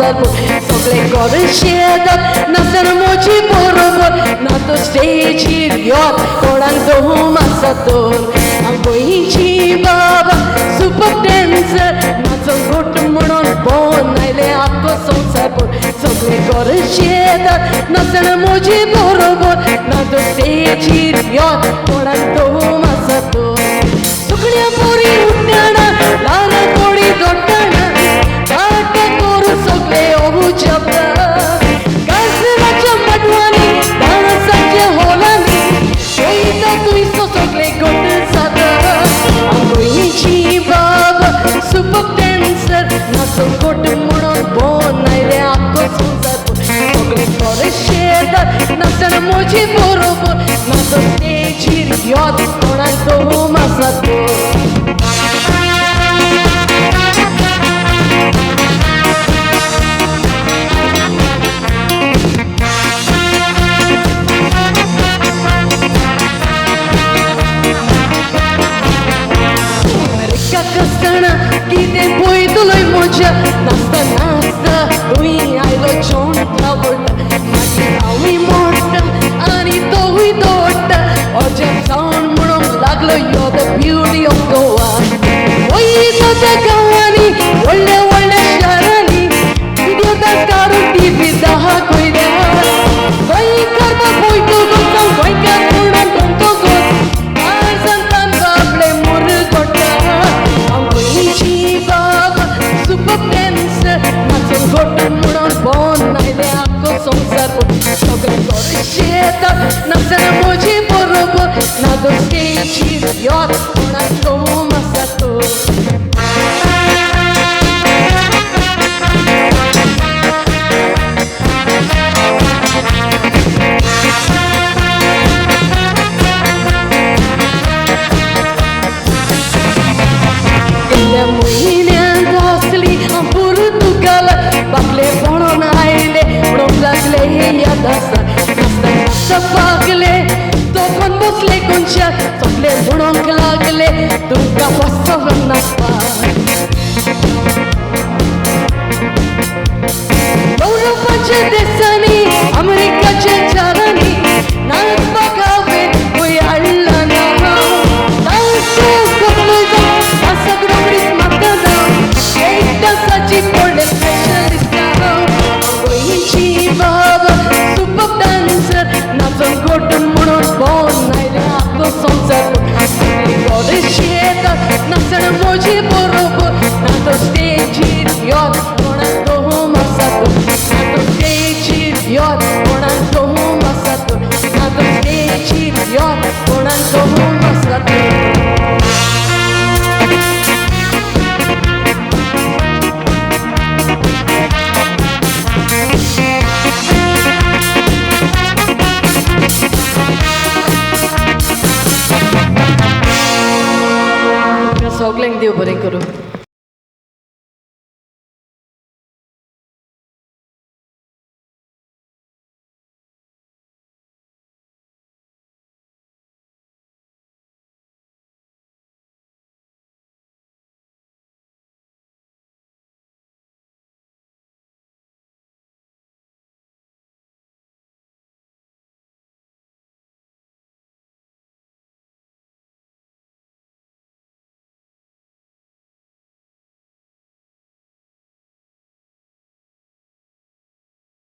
संसार सगळे करे शेतात नाचन मोची बरोबर ना तो स्टेजीर याद कोणाक दोम आसा तर गोंयची बाबा सुपर डॅन्सर नाचन गोट म्हणून बोन आयले आख्खो संसार सगळे करे शेतात नाचन मोची बरोबर ना तो स्टेजीर याद कोणाक दोम आसा तर सुकण्या पोरी उड्डाणा ल्हान कोडी दोड्डाणा काट करू सगळे ओहू शब्द गाजराच्या मडवांनी डान्साच्या हॉलांनी पळयता तुयचो सगळे गोट साद गोंयची बाबा सुपर डॅन्सर नाचो गोट म्हणून बोन आयले आख्खो संसार सगळे करे शेतात नाचन मोजी बरोबर नाचो स्टेजीर याद कोणाक दोम आसा तर कसताना कितें पळयतलोय मजा नाचता नाचता तुई आयलो जॉन ट्रावोल्टा मागीर हांवूय मोडटा आनी तोवूय दोडटा अजाप जावन म्हणूंक लागलो यो द ब्युटी ऑफ गोवा वयता त्या गांवांनी व्हडल्या व्हडल्या शारांनी व्हिडिओ काडून टीव्ही दाखयल्या गोंयकार पळयतो गोंयकार गोंयकार म्हणून म्हणतो गोंय आज सांगतान बाबले मुरगोटा गोंयची बाबा सुपर डॅन्सर नाचून गोट म्हणून बोन आयले आख्खो संसार सगळे करे शेतात नाचना मोजी बरोबर नाचो स्टेजीर याद कोणाक दोम आसा तर म्हयन्यांत आसली पुर्तुगाल बागले म्हणून आयले म्हणूंक लागले हे याद आसा नाचता नाचता पागले तोपन बसले कोणशाक सगळे म्हणूंक लागले तुमकां वचप नाचपाक युरोपाच्या देशांनी अमेरिकाच्या शारांनी नाचपाक हांवें खंय हाडला ना गोंयची बाबा सुपर डॅन्सर नाचून गोट म्हणून बोन आयले आख्खो संसार करे शेतात नाचन मोजी बरोबर नाचो स्टेजीर याद कोणाक दोम आसा तर नाचो स्टेजीर याद कोणाक दोम आसा तर नाचो स्टेजीर याद कोणाक दोम आसा तर सगळ्यांक देव बरें करूं.